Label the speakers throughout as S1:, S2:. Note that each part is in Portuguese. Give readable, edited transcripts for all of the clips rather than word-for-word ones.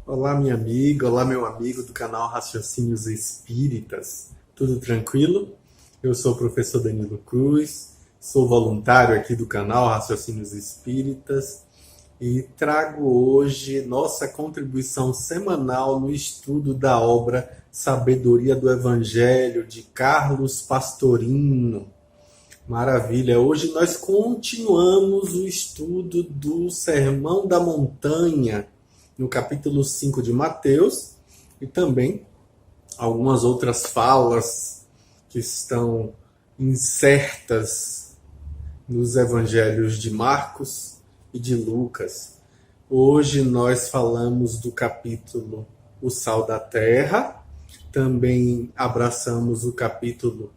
S1: Olá, minha amiga, olá, meu amigo do canal Raciocínios Espíritas. Tudo tranquilo? Eu sou o professor Danilo Cruz, sou voluntário aqui do canal Raciocínios Espíritas e trago hoje nossa contribuição semanal no estudo da obra Sabedoria do Evangelho de Carlos Pastorino. Maravilha! Hoje nós continuamos o estudo do Sermão da Montanha, no capítulo 5 de Mateus, e também algumas outras falas que estão insertas nos evangelhos de Marcos e de Lucas. Hoje nós falamos do capítulo O Sal da Terra, também abraçamos o capítulo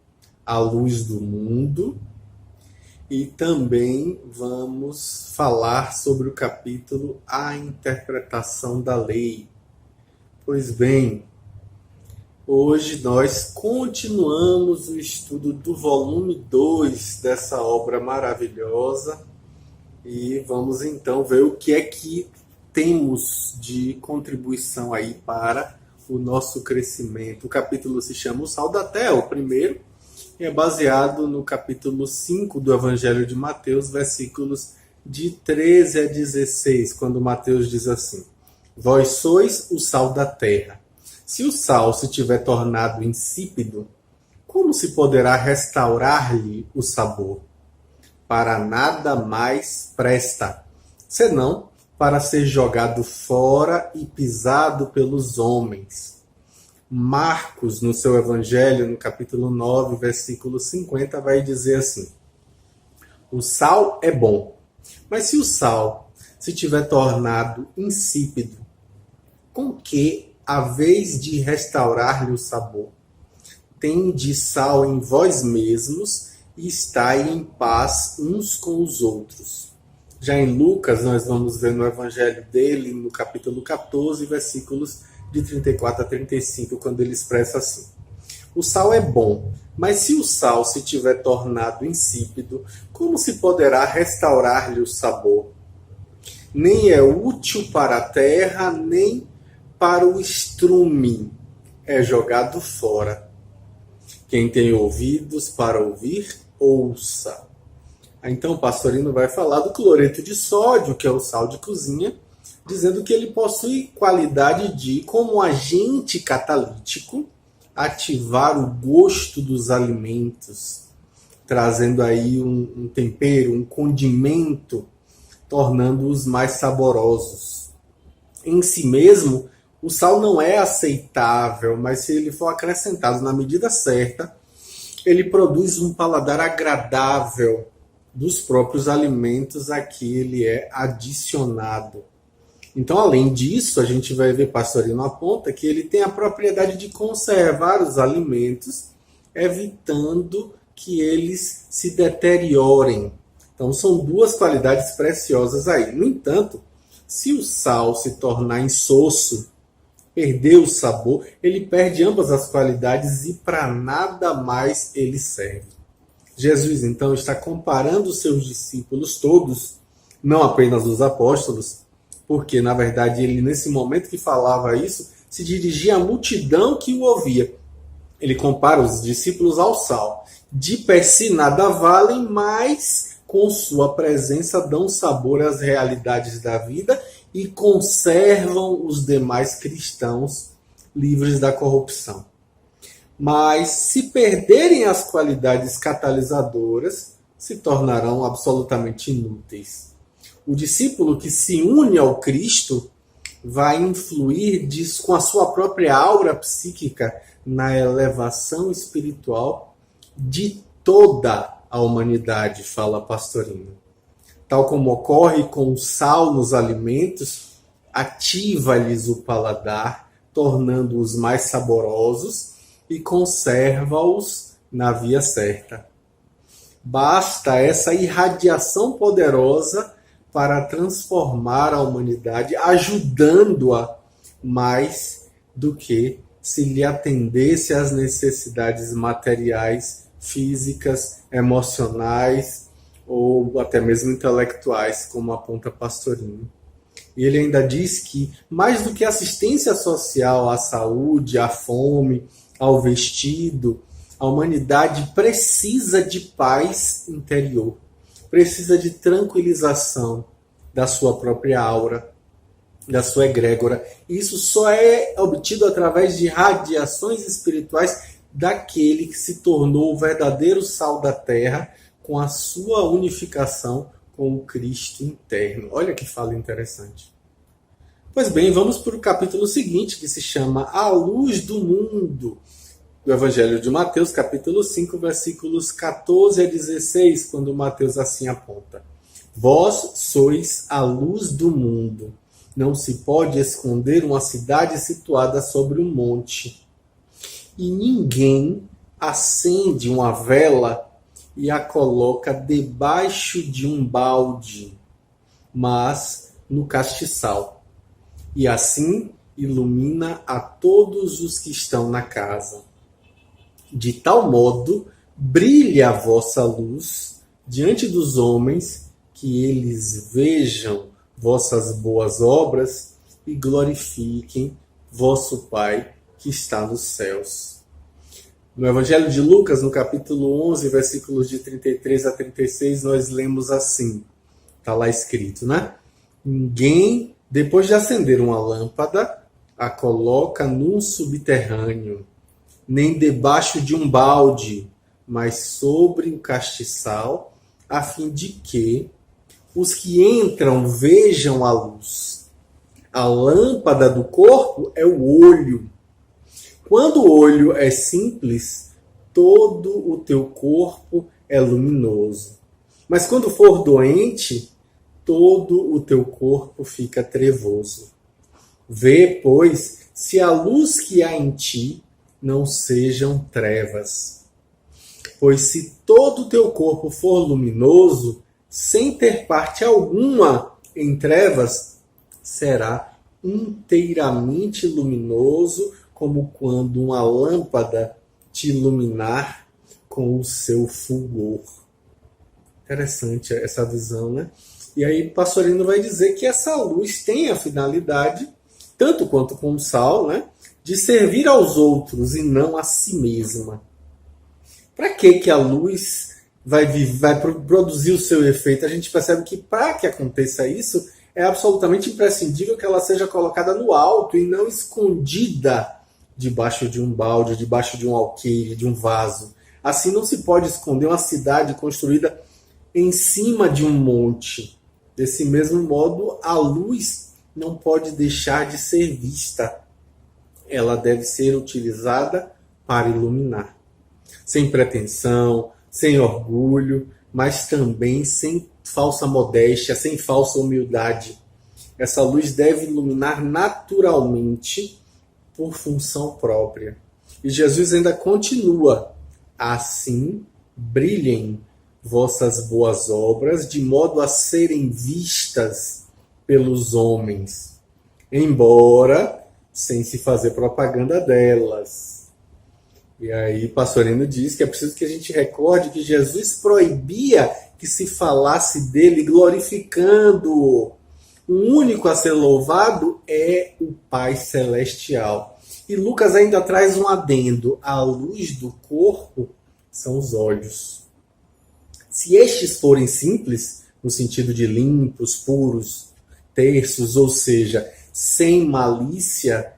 S1: A Luz do Mundo, e também vamos falar sobre o capítulo A Interpretação da Lei. Pois bem, hoje nós continuamos o estudo do volume 2 dessa obra maravilhosa e vamos então ver o que é que temos de contribuição aí para o nosso crescimento. O capítulo se chama O Sal da Terra, o primeiro, e é baseado no capítulo 5 do Evangelho de Mateus, versículos de 13 a 16, quando Mateus diz assim: Vós sois o sal da terra. Se o sal se tiver tornado insípido, como se poderá restaurar-lhe o sabor? Para nada mais presta, senão para ser jogado fora e pisado pelos homens. Marcos, no seu Evangelho, no capítulo 9, versículo 50, vai dizer assim: O sal é bom, mas se o sal se tiver tornado insípido, com que, a vez de restaurar-lhe o sabor, tende sal em vós mesmos e estai em paz uns com os outros. Já em Lucas, nós vamos ver no Evangelho dele, no capítulo 14, versículos de 34 a 35, quando ele expressa assim: O sal é bom, mas se o sal se tiver tornado insípido, como se poderá restaurar-lhe o sabor? Nem é útil para a terra, nem para o estrume. É jogado fora. Quem tem ouvidos para ouvir, ouça. Então o Pastorino vai falar do cloreto de sódio, que é o sal de cozinha, dizendo que ele possui qualidade de, como agente catalítico, ativar o gosto dos alimentos, trazendo aí um tempero, um condimento, tornando-os mais saborosos. Em si mesmo, o sal não é aceitável, mas se ele for acrescentado na medida certa, ele produz um paladar agradável dos próprios alimentos a que ele é adicionado. Então, além disso, a gente vai ver, Pastorino aponta, que ele tem a propriedade de conservar os alimentos, evitando que eles se deteriorem. Então, são duas qualidades preciosas aí. No entanto, se o sal se tornar insosso, perder o sabor, ele perde ambas as qualidades e para nada mais ele serve. Jesus, então, está comparando os seus discípulos todos, não apenas os apóstolos, porque, na verdade, ele, nesse momento que falava isso, se dirigia à multidão que o ouvia. Ele compara os discípulos ao sal. De per si nada valem, mas com sua presença dão sabor às realidades da vida e conservam os demais cristãos livres da corrupção. Mas, se perderem as qualidades catalisadoras, se tornarão absolutamente inúteis. O discípulo que se une ao Cristo vai influir com a sua própria aura psíquica na elevação espiritual de toda a humanidade, fala Pastorino. Tal como ocorre com o sal nos alimentos, ativa-lhes o paladar, tornando-os mais saborosos e conserva-os na via certa. Basta essa irradiação poderosa para transformar a humanidade, ajudando-a mais do que se lhe atendesse às necessidades materiais, físicas, emocionais ou até mesmo intelectuais, como aponta Pastorino. E ele ainda diz que, mais do que assistência social à saúde, à fome, ao vestido, a humanidade precisa de paz interior, precisa de tranquilização da sua própria aura, da sua egrégora. Isso só é obtido através de radiações espirituais daquele que se tornou o verdadeiro sal da terra com a sua unificação com o Cristo interno. Olha que fala interessante. Pois bem, vamos para o capítulo seguinte, que se chama A Luz do Mundo, do Evangelho de Mateus, capítulo 5, versículos 14 a 16, quando Mateus assim aponta: Vós sois a luz do mundo. Não se pode esconder uma cidade situada sobre um monte. E ninguém acende uma vela e a coloca debaixo de um balde, mas no castiçal. E assim ilumina a todos os que estão na casa. De tal modo, brilhe a vossa luz diante dos homens, que eles vejam vossas boas obras e glorifiquem vosso Pai que está nos céus. No Evangelho de Lucas, no capítulo 11, versículos de 33 a 36, nós lemos assim, está lá escrito, né? Ninguém, depois de acender uma lâmpada, a coloca num subterrâneo, nem debaixo de um balde, mas sobre o castiçal, a fim de que os que entram vejam a luz. A lâmpada do corpo é o olho. Quando o olho é simples, todo o teu corpo é luminoso. Mas quando for doente, todo o teu corpo fica trevoso. Vê, pois, se a luz que há em ti não sejam trevas. Pois se todo o teu corpo for luminoso, sem ter parte alguma em trevas, será inteiramente luminoso, como quando uma lâmpada te iluminar com o seu fulgor. Interessante essa visão, né? E aí Pastorino vai dizer que essa luz tem a finalidade, tanto quanto com o sal, né, de servir aos outros e não a si mesma. Para que a luz vai produzir o seu efeito? A gente percebe que para que aconteça isso, é absolutamente imprescindível que ela seja colocada no alto e não escondida debaixo de um balde, debaixo de um alqueire, de um vaso. Assim não se pode esconder uma cidade construída em cima de um monte. Desse mesmo modo, a luz não pode deixar de ser vista. Ela deve ser utilizada para iluminar. Sem pretensão, sem orgulho, mas também sem falsa modéstia, sem falsa humildade. Essa luz deve iluminar naturalmente por função própria. E Jesus ainda continua: assim brilhem vossas boas obras, de modo a serem vistas pelos homens, embora sem se fazer propaganda delas. E aí Pastorino diz que é preciso que a gente recorde que Jesus proibia que se falasse dele glorificando-o. O único a ser louvado é o Pai Celestial. E Lucas ainda traz um adendo: a luz do corpo são os olhos. Se estes forem simples, no sentido de limpos, puros, terços, ou seja, sem malícia,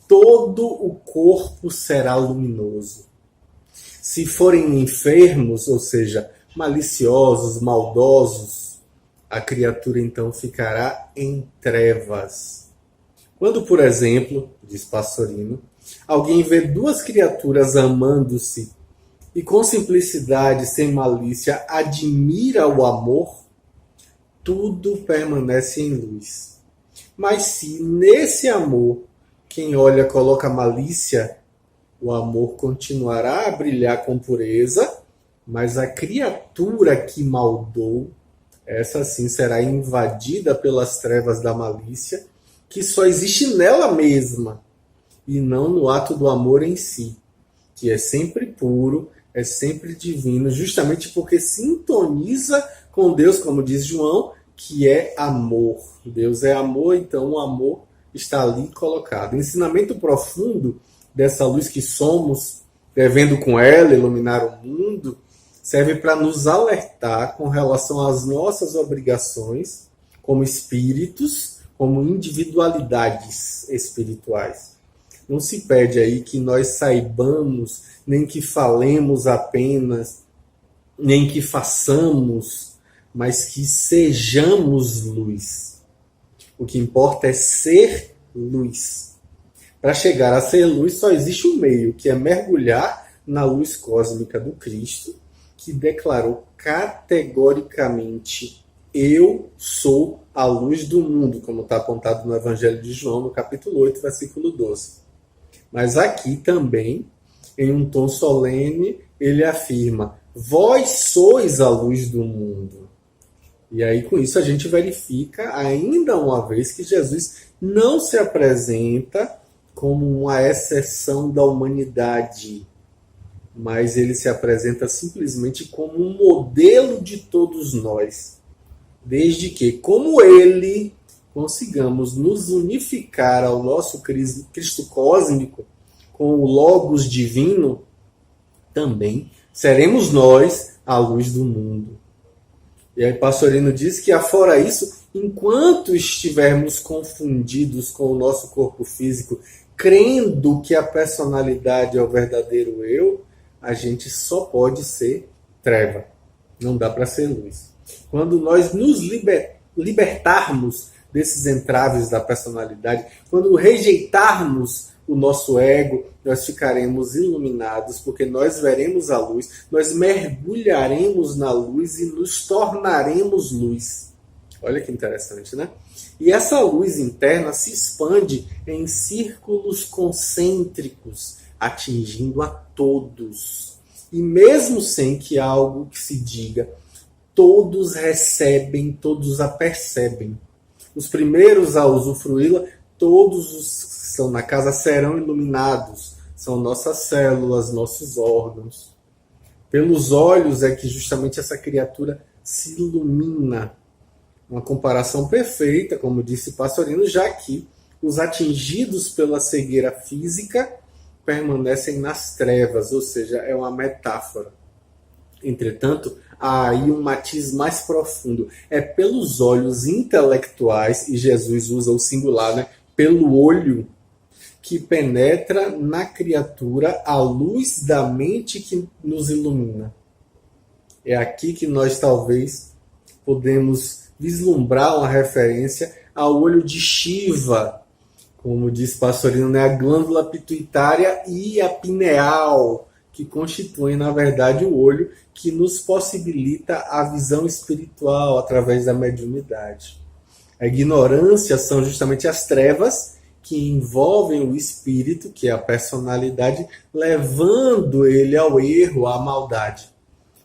S1: todo o corpo será luminoso. Se forem enfermos, ou seja, maliciosos, maldosos, a criatura então ficará em trevas. Quando, por exemplo, diz Pastorino, alguém vê duas criaturas amando-se e com simplicidade, sem malícia, admira o amor, tudo permanece em luz. Mas se nesse amor quem olha coloca malícia, o amor continuará a brilhar com pureza, mas a criatura que maldou, essa sim será invadida pelas trevas da malícia, que só existe nela mesma, e não no ato do amor em si, que é sempre puro, é sempre divino, justamente porque sintoniza com Deus, como diz João, que é amor. Deus é amor, então o amor está ali colocado. O ensinamento profundo dessa luz que somos, devendo com ela iluminar o mundo, serve para nos alertar com relação às nossas obrigações como espíritos, como individualidades espirituais. Não se pede aí que nós saibamos, nem que falemos apenas, nem que façamos, mas que sejamos luz. O que importa é ser luz. Para chegar a ser luz, só existe um meio, que é mergulhar na luz cósmica do Cristo, que declarou categoricamente: eu sou a luz do mundo, como está apontado no Evangelho de João, no capítulo 8, versículo 12. Mas aqui também, em um tom solene, ele afirma: vós sois a luz do mundo. E aí, com isso, a gente verifica ainda uma vez que Jesus não se apresenta como uma exceção da humanidade, mas ele se apresenta simplesmente como um modelo de todos nós. Desde que, como ele, consigamos nos unificar ao nosso Cristo cósmico com o Logos divino, também seremos nós a luz do mundo. E aí Pastorino diz que, afora isso, enquanto estivermos confundidos com o nosso corpo físico, crendo que a personalidade é o verdadeiro eu, a gente só pode ser treva. Não dá para ser luz. Quando nós nos libertarmos desses entraves da personalidade, quando rejeitarmos o nosso ego, nós ficaremos iluminados, porque nós veremos a luz, nós mergulharemos na luz e nos tornaremos luz. Olha que interessante, né? E essa luz interna se expande em círculos concêntricos, atingindo a todos. E mesmo sem que algo que se diga, todos recebem, todos a percebem. Os primeiros a usufruí-la, todos os que estão na casa serão iluminados. São nossas células, nossos órgãos. Pelos olhos é que justamente essa criatura se ilumina. Uma comparação perfeita, como disse Pastorino, já que os atingidos pela cegueira física permanecem nas trevas, ou seja, é uma metáfora. Entretanto, há aí um matiz mais profundo. É pelos olhos intelectuais, e Jesus usa o singular, né? Pelo olho, que penetra na criatura a luz da mente que nos ilumina. É aqui que nós talvez podemos vislumbrar uma referência ao olho de Shiva, como diz Pastorino, né? A glândula pituitária e a pineal, que constituem, na verdade, o olho que nos possibilita a visão espiritual através da mediunidade. A ignorância são justamente as trevas que envolvem o espírito, que é a personalidade, levando ele ao erro, à maldade.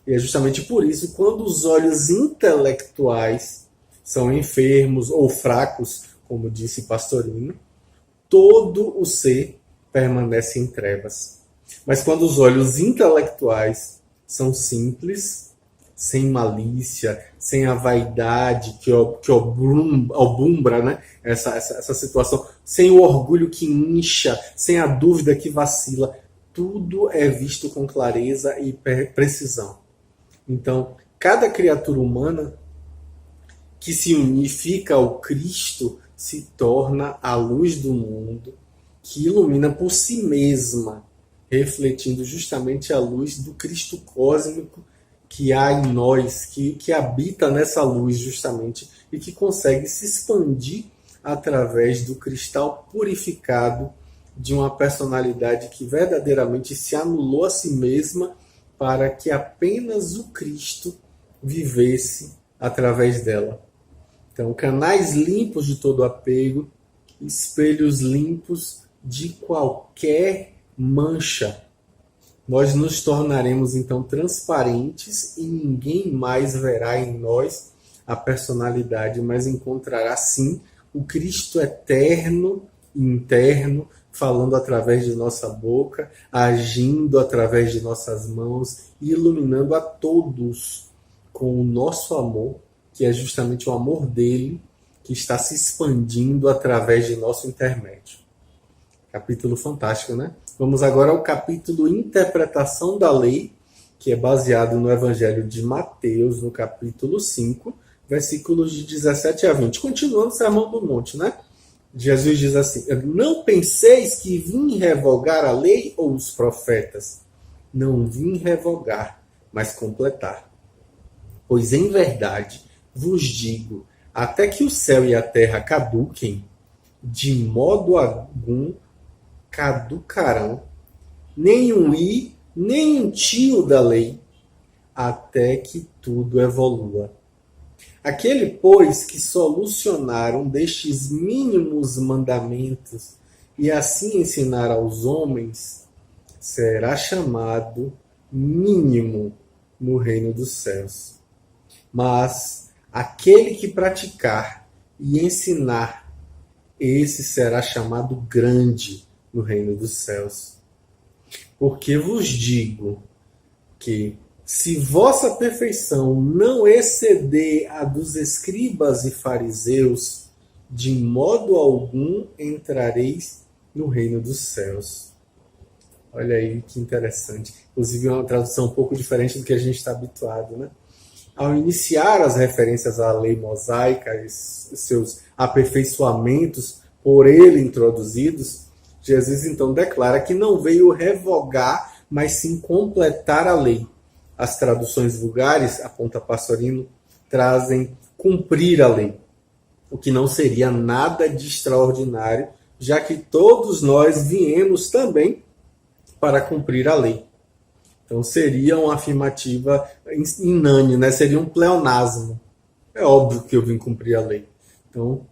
S1: E é justamente por isso, quando os olhos intelectuais são enfermos ou fracos, como disse Pastorino, todo o ser permanece em trevas. Mas quando os olhos intelectuais são simples, sem malícia, sem a vaidade que obumbra, né? essa situação, sem o orgulho que incha, sem a dúvida que vacila, tudo é visto com clareza e precisão. Então, cada criatura humana que se unifica ao Cristo se torna a luz do mundo, que ilumina por si mesma, refletindo justamente a luz do Cristo cósmico que há em nós, que habita nessa luz justamente, e que consegue se expandir através do cristal purificado de uma personalidade que verdadeiramente se anulou a si mesma para que apenas o Cristo vivesse através dela. Então, canais limpos de todo apego, espelhos limpos de qualquer mancha. Nós nos tornaremos então transparentes e ninguém mais verá em nós a personalidade, mas encontrará sim o Cristo eterno e interno, falando através de nossa boca, agindo através de nossas mãos, iluminando a todos com o nosso amor que é justamente o amor dele que está se expandindo através de nosso intermédio. Capítulo fantástico, né? Vamos agora ao capítulo Interpretação da Lei, que é baseado no Evangelho de Mateus, no capítulo 5, versículos de 17 a 20. Continuando o Sermão do Monte, né? Jesus diz assim: não penseis que vim revogar a lei ou os profetas. Não vim revogar, mas completar. Pois em verdade vos digo, até que o céu e a terra caduquem, de modo algum caducarão, nem um i, nem um tio da lei, até que tudo evolua. Aquele, pois, que solucionaram destes mínimos mandamentos e assim ensinar aos homens, será chamado mínimo no reino dos céus. Mas aquele que praticar e ensinar, esse será chamado grande no reino dos céus. Porque vos digo que, se vossa perfeição não exceder a dos escribas e fariseus, de modo algum entrareis no reino dos céus. Olha aí que interessante. Inclusive, é uma tradução um pouco diferente do que a gente está habituado, né? Ao iniciar as referências à lei mosaica e seus aperfeiçoamentos por ele introduzidos, Jesus então declara que não veio revogar, mas sim completar a lei. As traduções vulgares, aponta Pastorino, trazem cumprir a lei, o que não seria nada de extraordinário, já que todos nós viemos também para cumprir a lei. Então seria uma afirmativa inane, né? Seria um pleonasmo. É óbvio que eu vim cumprir a lei. Então,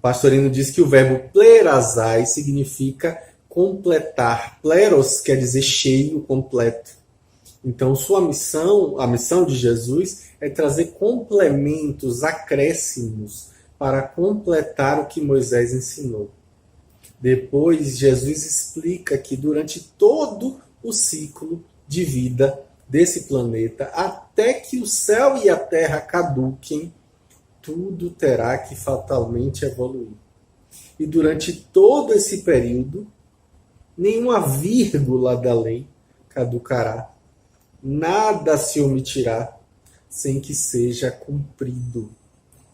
S1: Pastorino diz que o verbo plerasai significa completar. Pleros quer dizer cheio, completo. Então, sua missão, a missão de Jesus, é trazer complementos, acréscimos, para completar o que Moisés ensinou. Depois, Jesus explica que durante todo o ciclo de vida desse planeta, até que o céu e a terra caduquem, tudo terá que fatalmente evoluir. E durante todo esse período, nenhuma vírgula da lei caducará. Nada se omitirá sem que seja cumprido.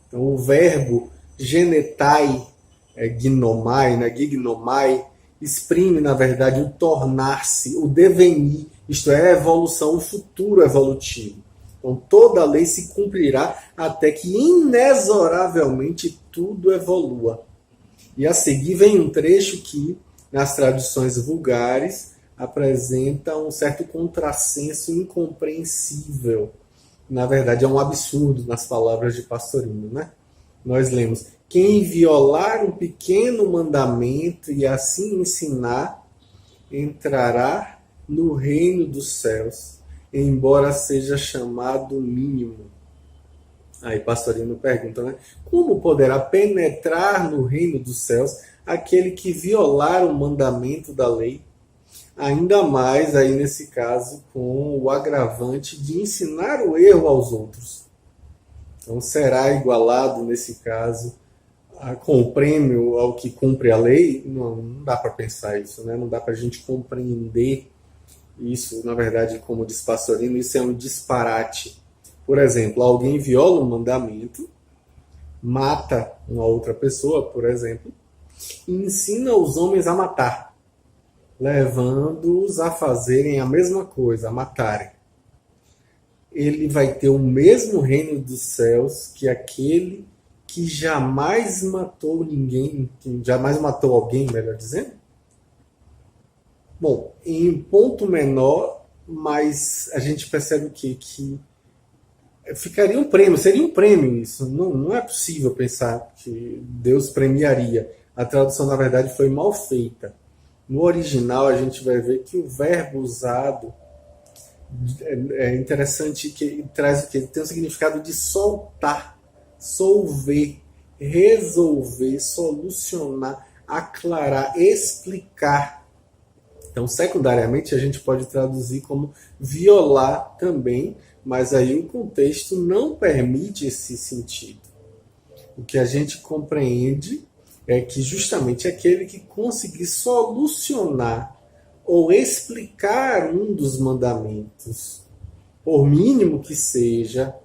S1: Então, o verbo genetai, gnomai, né, gignomai, exprime, na verdade, o tornar-se, o devenir, isto é, a evolução, o futuro evolutivo. Então, toda a lei se cumprirá até que, inexoravelmente, tudo evolua. E a seguir vem um trecho que, nas traduções vulgares, apresenta um certo contrassenso incompreensível. Na verdade, é um absurdo nas palavras de Pastorino, né? Nós lemos: quem violar um pequeno mandamento e assim ensinar, entrará no reino dos céus, embora seja chamado mínimo. Aí Pastorino pergunta, né? Como poderá penetrar no reino dos céus aquele que violar o mandamento da lei? Ainda mais aí nesse caso com o agravante de ensinar o erro aos outros. Então será igualado nesse caso com o prêmio ao que cumpre a lei? Não dá para pensar isso, né? Não dá para a gente compreender isso. Na verdade, como diz Pastorino, isso é um disparate. Por exemplo, alguém viola um mandamento, mata uma outra pessoa, por exemplo, e ensina os homens a matar, levando-os a fazerem a mesma coisa, a matarem. Ele vai ter o mesmo reino dos céus que aquele que jamais matou ninguém, que jamais matou alguém, melhor dizendo. Bom, em ponto menor, mas a gente percebe o quê? Que ficaria um prêmio, seria um prêmio isso. Não é possível pensar que Deus premiaria. A tradução, na verdade, foi mal feita. No original, a gente vai ver que o verbo usado é interessante, que traz o quê? Tem o significado de soltar, solver, resolver, solucionar, aclarar, explicar. Então, secundariamente, a gente pode traduzir como violar também, mas aí o contexto não permite esse sentido. O que a gente compreende é que justamente aquele que conseguir solucionar ou explicar um dos mandamentos, por mínimo que seja,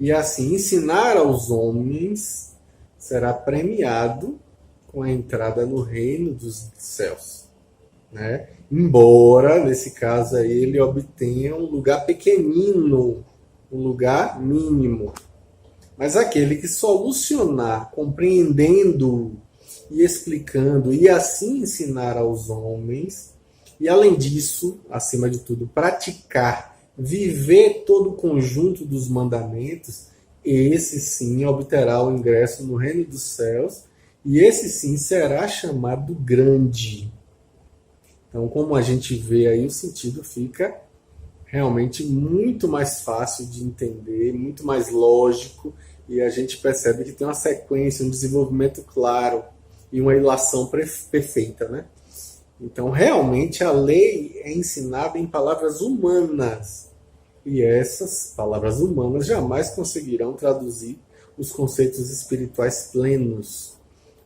S1: e assim ensinar aos homens, será premiado com a entrada no reino dos céus, né? Embora, nesse caso aí, ele obtenha um lugar pequenino, um lugar mínimo. Mas aquele que solucionar, compreendendo e explicando, e assim ensinar aos homens, e além disso, acima de tudo, praticar, viver todo o conjunto dos mandamentos, esse sim obterá o ingresso no reino dos céus, e esse sim será chamado grande. Então, como a gente vê aí, o sentido fica realmente muito mais fácil de entender, muito mais lógico, e a gente percebe que tem uma sequência, um desenvolvimento claro e uma ilação perfeita, né? Então, realmente, a lei é ensinada em palavras humanas, e essas palavras humanas jamais conseguirão traduzir os conceitos espirituais plenos.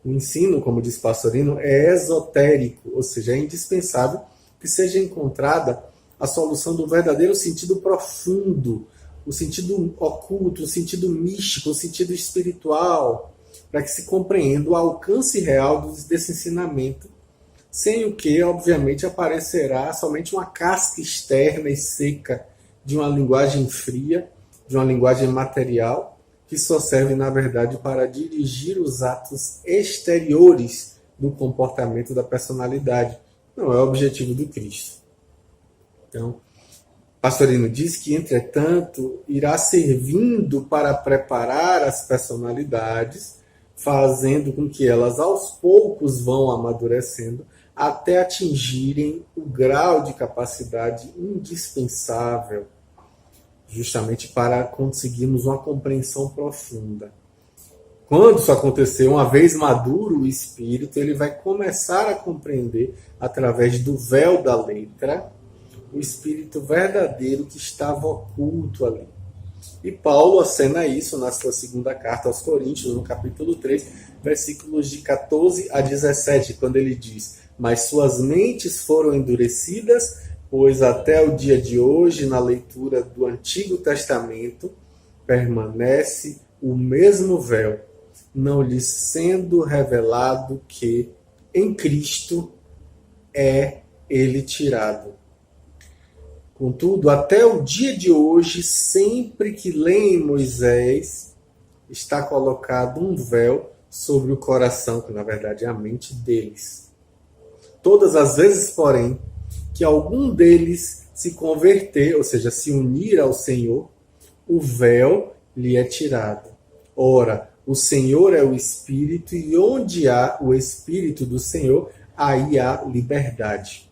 S1: O ensino, como diz Pastorino, é esotérico, ou seja, é indispensável que seja encontrada a solução do verdadeiro sentido profundo, o sentido oculto, o sentido místico, o sentido espiritual, para que se compreenda o alcance real desse ensinamento, sem o que, obviamente, aparecerá somente uma casca externa e seca de uma linguagem fria, de uma linguagem material, que só serve, na verdade, para dirigir os atos exteriores do comportamento da personalidade. Não é o objetivo do Cristo. Então, Pastorino diz que, entretanto, irá servindo para preparar as personalidades, fazendo com que elas aos poucos vão amadurecendo até atingirem o grau de capacidade indispensável, justamente para conseguirmos uma compreensão profunda. Quando isso acontecer, uma vez maduro o espírito, ele vai começar a compreender, através do véu da letra, o espírito verdadeiro que estava oculto ali. E Paulo acena isso na sua segunda carta aos Coríntios, no capítulo 3, versículos de 14 a 17, quando ele diz: mas suas mentes foram endurecidas, pois até o dia de hoje, na leitura do Antigo Testamento, permanece o mesmo véu, não lhes sendo revelado que em Cristo é ele tirado. Contudo, até o dia de hoje, sempre que leem Moisés, está colocado um véu sobre o coração, que na verdade é a mente deles. Todas as vezes, porém, que algum deles se converter, ou seja, se unir ao Senhor, o véu lhe é tirado. Ora, o Senhor é o Espírito, e onde há o Espírito do Senhor, aí há liberdade.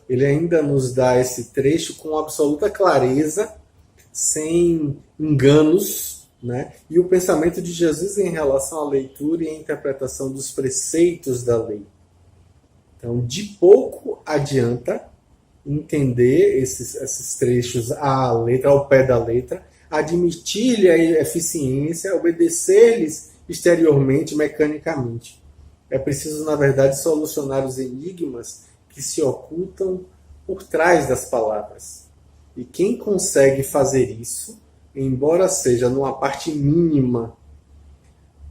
S1: Ele ainda nos dá esse trecho com absoluta clareza, sem enganos, né? E o pensamento de Jesus em relação à leitura e à interpretação dos preceitos da lei. Então, de pouco adianta entender esses trechos à letra, ao pé da letra, admitir-lhe a eficiência, obedecer-lhes exteriormente, mecanicamente. É preciso, na verdade, solucionar os enigmas que se ocultam por trás das palavras. E quem consegue fazer isso, embora seja numa parte mínima,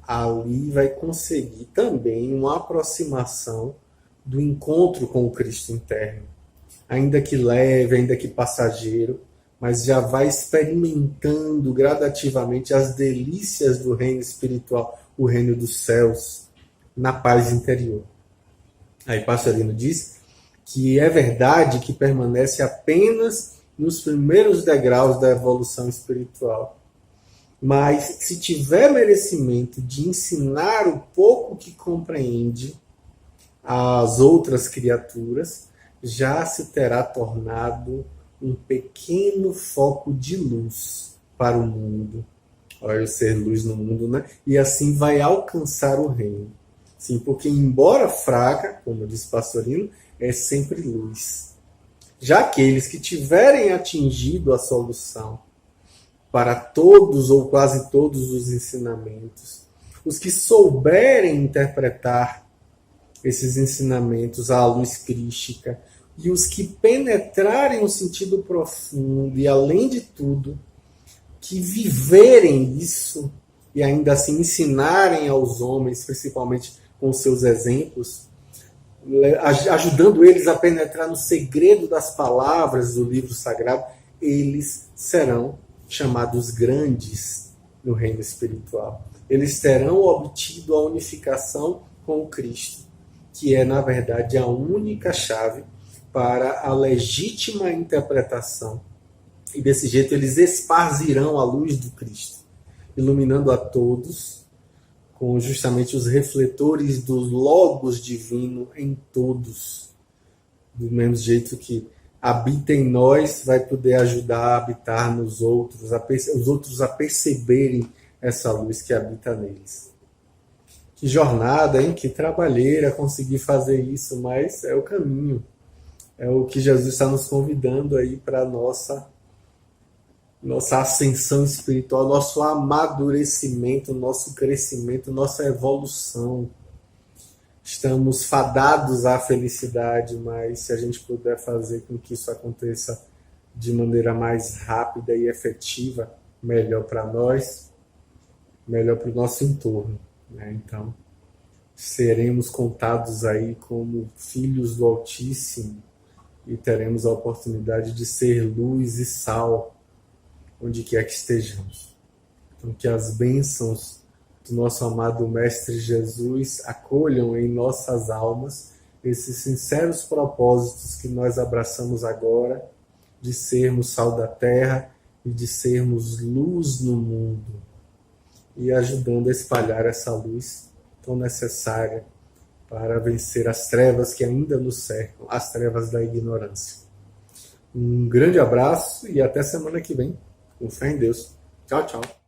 S1: ali vai conseguir também uma aproximação do encontro com o Cristo interno. Ainda que leve, ainda que passageiro, mas já vai experimentando gradativamente as delícias do reino espiritual, o reino dos céus, na paz interior. Aí Pastorino diz que é verdade que permanece apenas nos primeiros degraus da evolução espiritual. Mas se tiver merecimento de ensinar o pouco que compreende às outras criaturas, já se terá tornado um pequeno foco de luz para o mundo. Olha, ser luz no mundo, né? E assim vai alcançar o reino. Sim, porque embora fraca, como diz Pastorino, é sempre luz. Já aqueles que tiverem atingido a solução para todos ou quase todos os ensinamentos. Os que souberem interpretar esses ensinamentos à luz crística e os que penetrarem o sentido profundo e, além de tudo, que viverem isso e ainda assim ensinarem aos homens, principalmente com seus exemplos, ajudando eles a penetrar no segredo das palavras do livro sagrado, eles serão chamados grandes no reino espiritual. Eles terão obtido a unificação com o Cristo, que é, na verdade, a única chave para a legítima interpretação. E desse jeito eles esparzirão a luz do Cristo, iluminando a todos com justamente os refletores do Logos divino em todos. Do mesmo jeito que habita em nós, vai poder ajudar a habitar nos outros, os outros a perceberem essa luz que habita neles. Que jornada, hein? Que trabalheira conseguir fazer isso, mas é o caminho. É o que Jesus está nos convidando aí para a nossa ascensão espiritual, nosso amadurecimento, nosso crescimento, nossa evolução. Estamos fadados à felicidade, mas se a gente puder fazer com que isso aconteça de maneira mais rápida e efetiva, melhor para nós, melhor para o nosso entorno, né? Então, seremos contados aí como filhos do Altíssimo e teremos a oportunidade de ser luz e sal onde quer que estejamos. Então, que as bênçãos do nosso amado Mestre Jesus acolham em nossas almas esses sinceros propósitos que nós abraçamos agora, de sermos sal da terra e de sermos luz no mundo, e ajudando a espalhar essa luz tão necessária para vencer as trevas que ainda nos cercam, as trevas da ignorância. Um grande abraço e até semana que vem. Com fé em Deus. Tchau, tchau.